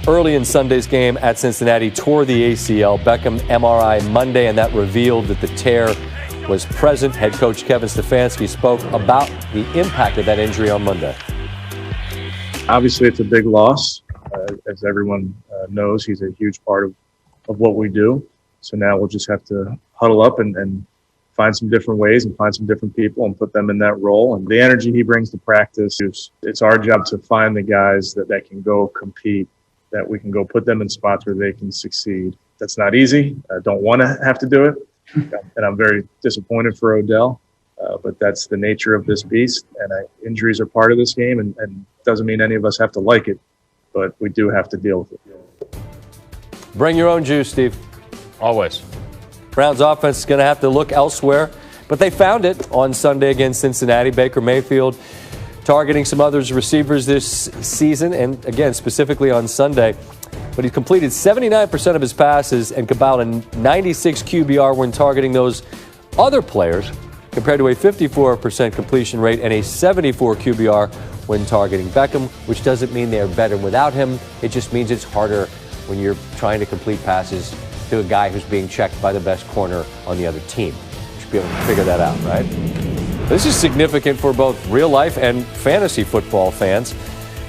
early in Sunday's game at Cincinnati, tore the ACL. Beckham MRI Monday, and that revealed that the tear was present. Head coach Kevin Stefanski spoke about the impact of that injury on Monday. Obviously, it's a big loss. As everyone knows, he's a huge part of what we do. So now we'll just have to huddle up and find some different ways and find some different people and put them in that role. And the energy he brings to practice, it's our job to find the guys that can go compete, that we can go put them in spots where they can succeed. That's not easy. I don't want to have to do it. And I'm very disappointed for Odell. But that's the nature of this beast. And injuries are part of this game, and doesn't mean any of us have to like it, but we do have to deal with it. Bring your own juice, Steve. Always. Browns offense is going to have to look elsewhere, but they found it on Sunday against Cincinnati. Baker Mayfield targeting some others receivers this season, and again, specifically on Sunday. But he's completed 79% of his passes and compiled a 96 QBR when targeting those other players, compared to a 54% completion rate and a 74 QBR when targeting Beckham, which doesn't mean they're better without him. It just means it's harder when you're trying to complete passes to a guy who's being checked by the best corner on the other team. You should be able to figure that out, right? This is significant for both real life and fantasy football fans.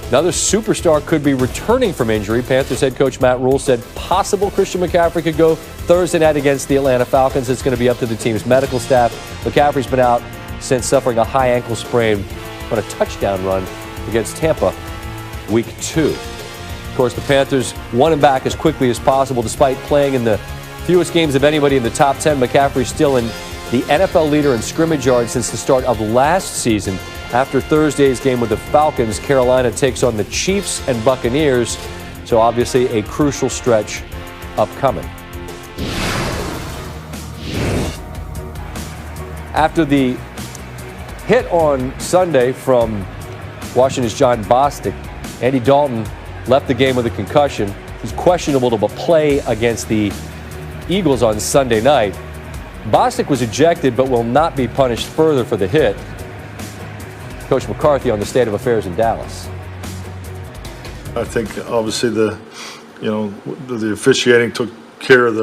Another superstar could be returning from injury. Panthers head coach Matt Rule said possible Christian McCaffrey could go Thursday night against the Atlanta Falcons. It's going to be up to the team's medical staff. McCaffrey's been out since suffering a high ankle sprain on a touchdown run against Tampa week 2. Of course, the Panthers want him back as quickly as possible. Despite playing in the fewest games of anybody in the top 10, McCaffrey's still in the NFL leader in scrimmage yards since the start of last season. After Thursday's game with the Falcons, Carolina takes on the Chiefs and Buccaneers, so obviously a crucial stretch upcoming. After the hit on Sunday from Washington's John Bostic, Andy Dalton left the game with a concussion. He's questionable to play against the Eagles on Sunday night. Bostic was ejected but will not be punished further for the hit. Coach McCarthy on the state of affairs in Dallas. I think obviously the officiating took care of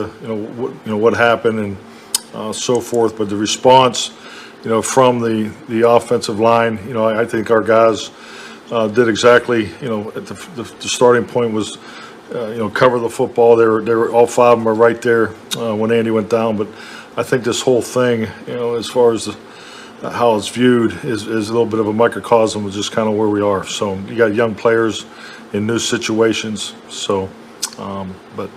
what happened and so forth, but the response from the offensive line, I think our guys did exactly, at the starting point was cover the football. They were all 5 of them were right there when Andy went down, but I think this whole thing, as far as how it's viewed is a little bit of a microcosm of just kind of where we are. So you got young players in new situations. So, but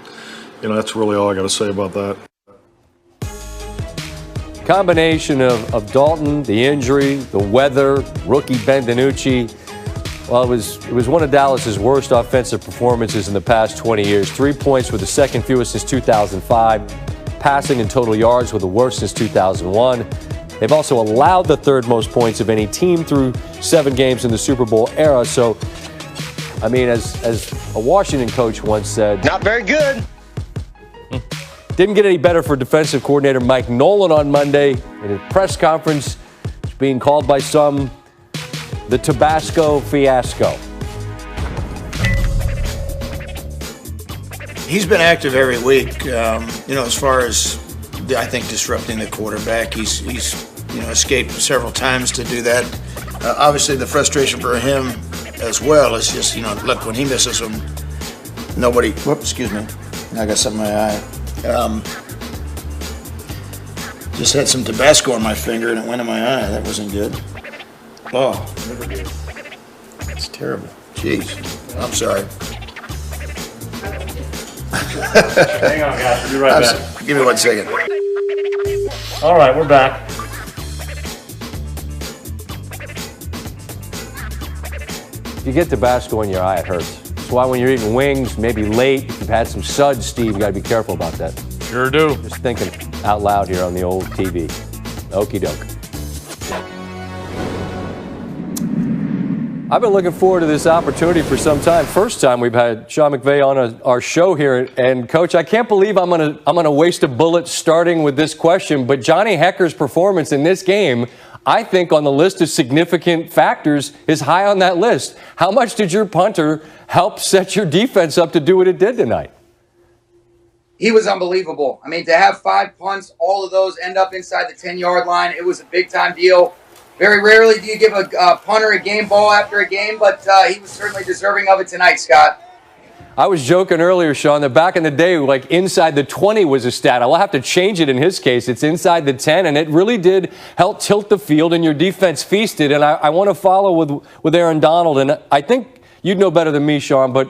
that's really all I got to say about that. Combination of Dalton, the injury, the weather, rookie Ben DiNucci. Well, it was one of Dallas's worst offensive performances in the past 20 years. 3 points were the second fewest since 2005. Passing and total yards were the worst since 2001. They've also allowed the third most points of any team through 7 games in the Super Bowl era. So, I mean, as a Washington coach once said, not very good. Didn't get any better for defensive coordinator Mike Nolan on Monday in a press conference. It's being called by some the Tabasco fiasco. He's been active every week, as far as I think disrupting the quarterback. He's escaped several times to do that. Obviously, the frustration for him as well is just, look, when he misses them, nobody. Whoops, excuse me. I got something in my eye. Just had some Tabasco on my finger and it went in my eye. That wasn't good. Oh, never good. That's terrible. Jeez, I'm sorry. Hang on, guys. We'll be right back. Give me 1 second. All right, we're back. If you get Tabasco in your eye, it hurts. That's why when you're eating wings, maybe late, if you've had some suds, Steve, you got to be careful about that. Sure do. Just thinking out loud here on the old TV. Okie doke. I've been looking forward to this opportunity for some time. First time we've had Sean McVay on our show here. And, Coach, I can't believe I'm gonna waste a bullet starting with this question, but Johnny Hecker's performance in this game, I think on the list of significant factors is high on that list. How much did your punter help set your defense up to do what it did tonight? He was unbelievable. I mean, to have 5 punts, all of those end up inside the 10-yard line, it was a big-time deal. Very rarely do you give a punter a game ball after a game, but he was certainly deserving of it tonight, Scott. I was joking earlier, Sean, that back in the day, like inside the 20 was a stat. I will have to change it in his case. It's inside the 10, and it really did help tilt the field, and your defense feasted. And I want to follow with Aaron Donald, and I think you'd know better than me, Sean, but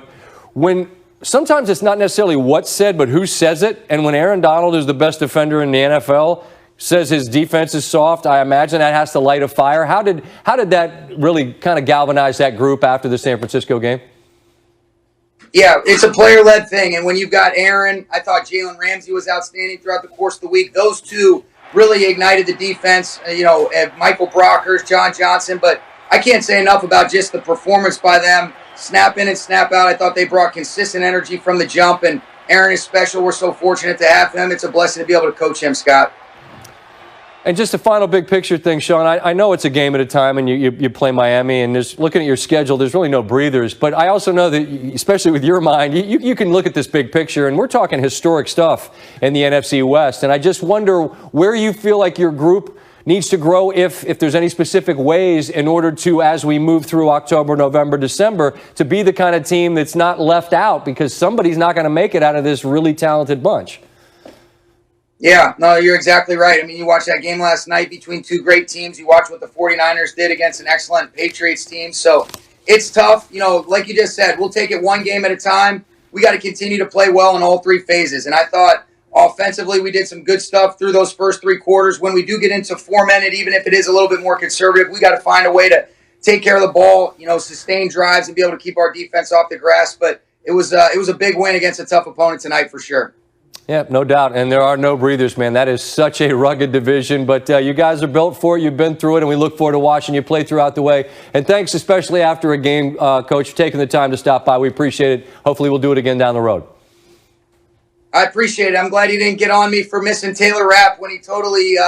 when sometimes it's not necessarily what's said, but who says it. And when Aaron Donald is the best defender in the NFL, says his defense is soft, I imagine that has to light a fire. How did that really kind of galvanize that group after the San Francisco game? Yeah, it's a player-led thing. And when you've got Aaron, I thought Jalen Ramsey was outstanding throughout the course of the week. Those two really ignited the defense, Michael Brockers, John Johnson. But I can't say enough about just the performance by them. Snap in and snap out. I thought they brought consistent energy from the jump. And Aaron is special. We're so fortunate to have him. It's a blessing to be able to coach him, Scott. And just a final big picture thing, Sean. I know it's a game at a time, and you play Miami, and looking at your schedule, there's really no breathers. But I also know that, especially with your mind, you can look at this big picture, and we're talking historic stuff in the NFC West. And I just wonder where you feel like your group needs to grow, if there's any specific ways in order to, as we move through October, November, December, to be the kind of team that's not left out, because somebody's not going to make it out of this really talented bunch. Yeah, no, you're exactly right. I mean, you watched that game last night between two great teams. You watched what the 49ers did against an excellent Patriots team. So it's tough. Like you just said, we'll take it one game at a time. We got to continue to play well in all three phases. And I thought offensively we did some good stuff through those first three quarters. When we do get into 4-minute, even if it is a little bit more conservative, we got to find a way to take care of the ball, sustain drives and be able to keep our defense off the grass. But it was a big win against a tough opponent tonight for sure. Yeah, no doubt. And there are no breathers, man. That is such a rugged division. But you guys are built for it. You've been through it, and we look forward to watching you play throughout the way. And thanks, especially after a game, Coach, for taking the time to stop by. We appreciate it. Hopefully we'll do it again down the road. I appreciate it. I'm glad he didn't get on me for missing Taylor Rapp when he totally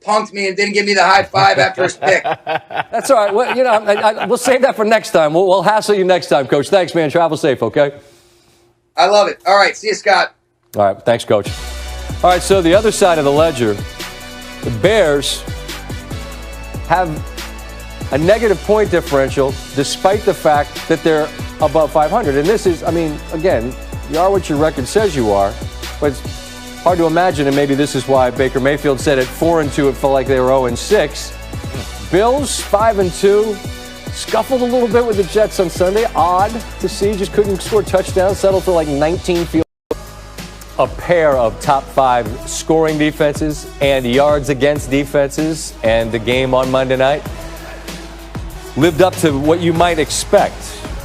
punked me and didn't give me the high five after his pick. That's all right. Well, we'll save that for next time. We'll hassle you next time, Coach. Thanks, man. Travel safe, okay? I love it. All right. See you, Scott. All right, thanks, Coach. All right, so the other side of the ledger, the Bears have a negative point differential despite the fact that they're above 500. And this is, again, you are what your record says you are, but it's hard to imagine, and maybe this is why Baker Mayfield said at 4-2 it felt like they were 0-6. Bills 5-2. Scuffled a little bit with the Jets on Sunday. Odd to see, just couldn't score touchdowns, settled for like 19 field. A pair of top 5 scoring defenses and yards against defenses, and the game on Monday night lived up to what you might expect.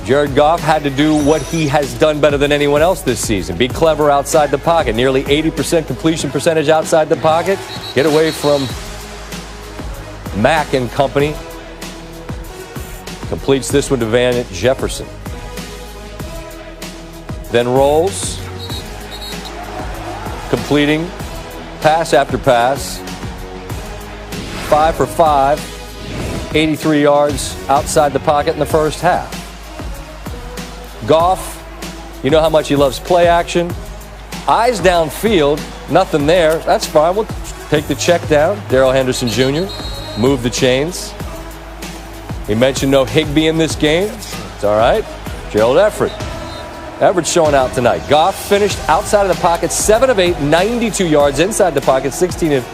Jared Goff had to do what he has done better than anyone else this season. Be clever outside the pocket. Nearly 80% completion percentage outside the pocket. Get away from Mack and company. Completes this one to Van Jefferson. Then rolls. Completing pass after pass. 5 for 5. 83 yards outside the pocket in the first half. Goff, you know how much he loves play action. Eyes downfield, nothing there. That's fine. We'll take the check down. Darrell Henderson Jr. Move the chains. We mentioned no Higbee in this game. It's all right. Gerald Everett showing out tonight. Goff finished outside of the pocket, 7 of 8, 92 yards inside the pocket, 16 of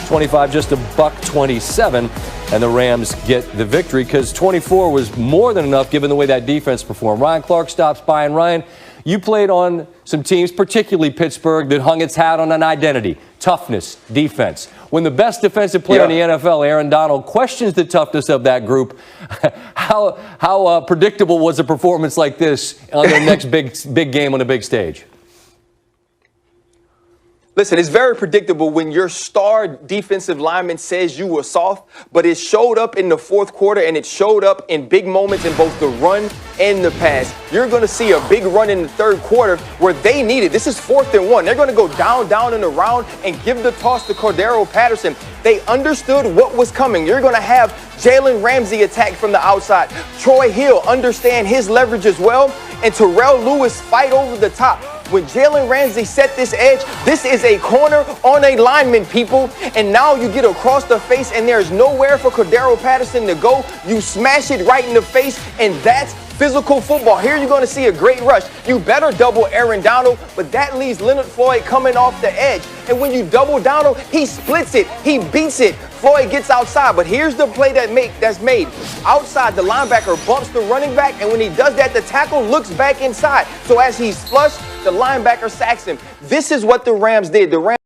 25, just $127, and the Rams get the victory because 24 was more than enough given the way that defense performed. Ryan Clark stops by, and Ryan, you played on some teams, particularly Pittsburgh, that hung its hat on an identity, toughness, defense. When the best defensive player in the NFL, Aaron Donald, questions the toughness of that group, how predictable was a performance like this on their next big game on a big stage? Listen, it's very predictable when your star defensive lineman says you were soft, but it showed up in the fourth quarter and it showed up in big moments in both the run and the pass. You're going to see a big run in the third quarter where they need it. This is 4th and 1. They're going to go down and around and give the toss to Cordero Patterson. They understood what was coming. You're going to have Jalen Ramsey attack from the outside. Troy Hill understand his leverage as well. And Terrell Lewis fight over the top. When Jalen Ramsey set this edge, this is a corner on a lineman, people. And now you get across the face and there's nowhere for Cordero Patterson to go. You smash it right in the face, and that's physical football. Here you're going to see a great rush. You better double Aaron Donald, but that leaves Leonard Floyd coming off the edge. And when you double Donald, he splits it. He beats it. Floyd gets outside, but here's the play that's made. Outside, the linebacker bumps the running back, and when he does that, the tackle looks back inside. So as he's flushed, the linebacker sacks him. This is what the Rams did. The Rams